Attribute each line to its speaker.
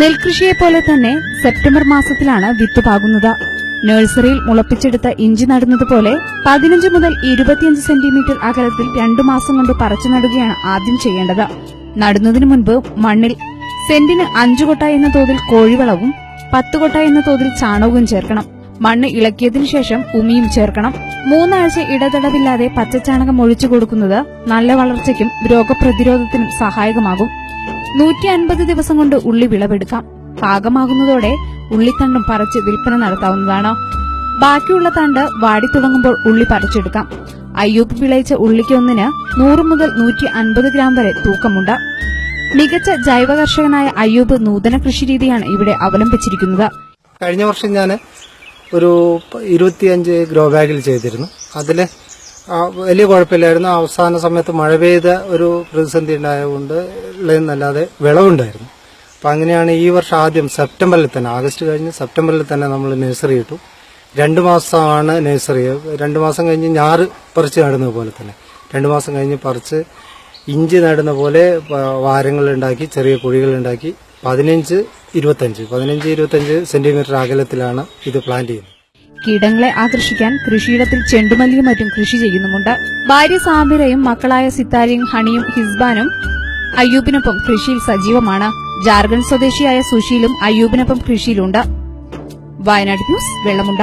Speaker 1: നെൽകൃഷിയെപ്പോലെ തന്നെ സെപ്റ്റംബർ മാസത്തിലാണ് വിത്ത് പാകുന്നത്. നഴ്സറിയിൽ മുളപ്പിച്ചെടുത്ത ഇഞ്ചി നടുന്നതുപോലെ 15 മുതൽ 25 സെന്റിമീറ്റർ അകലത്തിൽ 2 മാസം കൊണ്ട് പറിച്ചു നടുകയാണ് ആദ്യം ചെയ്യേണ്ടത്. നടുന്നതിനു മുൻപ് മണ്ണിൽ സെന്റിന് 5 കൊട്ട എന്ന തോതിൽ കോഴിവളവും 10 കൊട്ട എന്ന തോതിൽ ചാണകവും ചേർക്കണം. മണ്ണ് ഇളക്കിയതിനു ശേഷം ഉമിയും ചേർക്കണം. 3 ആഴ്ച ഇടതടവില്ലാതെ പച്ചച്ചാണകം ഒഴിച്ചു കൊടുക്കുന്നത് നല്ല വളർച്ചയ്ക്കും രോഗപ്രതിരോധത്തിനും സഹായകമാകും. 150 ദിവസം കൊണ്ട് ഉള്ളി വിളവെടുക്കാം. പാകമാകുന്നതോടെ ഉള്ളിത്തണ്ടും പറിച്ച് വിൽപ്പന നടത്താവുന്നതാണ്. ബാക്കിയുള്ള തണ്ട് വാടിത്തുടങ്ങുമ്പോൾ ഉള്ളി പറിച്ചെടുക്കാം. അയ്യൂബ് വിളയിച്ച ഉള്ളിക്ക് ഒന്നിന് 100 മുതൽ 150 ഗ്രാം വരെ തൂക്കമുണ്ട്. മികച്ച ജൈവ കർഷകനായ അയ്യൂബ് നൂതന കൃഷിരീതിയാണ് ഇവിടെ അവലംബിച്ചിരിക്കുന്നത്.
Speaker 2: കഴിഞ്ഞ വർഷം ഞാൻ ഒരു 25 ഗ്രോ ബാഗിൽ ചെയ്തിരുന്നു. അതില് വലിയ കുഴപ്പമില്ലായിരുന്നു. അവസാന സമയത്ത് മഴ പെയ്ത ഒരു പ്രതിസന്ധി ഉണ്ടായതുകൊണ്ട് ഉള്ളതെന്നല്ലാതെ വിളവുണ്ടായിരുന്നു. അപ്പം അങ്ങനെയാണ് ഈ വർഷം ആദ്യം സെപ്റ്റംബറിൽ തന്നെ, ആഗസ്റ്റ് കഴിഞ്ഞ് സെപ്റ്റംബറിൽ തന്നെ നമ്മൾ നഴ്സറി ഇട്ടു. 2 മാസമാണ് നഴ്സറി. 2 മാസം കഴിഞ്ഞ് ഞാറ് പറിച്ച് നടുന്നത് പോലെ തന്നെ 2 മാസം കഴിഞ്ഞ് പറിച്ച് ഇഞ്ചി നടുന്ന പോലെ വാരങ്ങളുണ്ടാക്കി, ചെറിയ കുഴികളുണ്ടാക്കി 15-25 സെന്റിമീറ്റർ അകലത്തിലാണ് ഇത് പ്ലാന്റ് ചെയ്യുന്നത്.
Speaker 1: കീടങ്ങളെ ആകർഷിക്കാൻ കൃഷിയിടത്തിൽ ചെണ്ടുമല്ലിയും മറ്റും കൃഷി ചെയ്യുന്നുമുണ്ട്. ഭാര്യ സാബിറയും മക്കളായ സിത്താരയും ഹണിയും ഹിസ്ബാനും അയ്യൂബിനൊപ്പം കൃഷിയിൽ സജീവമാണ്. ജാർഖണ്ഡ് സ്വദേശിയായ സുശീലും അയ്യൂബിനൊപ്പം കൃഷിയിലുണ്ട്. വയനാട് ന്യൂസ്, വെള്ളമുണ്ട.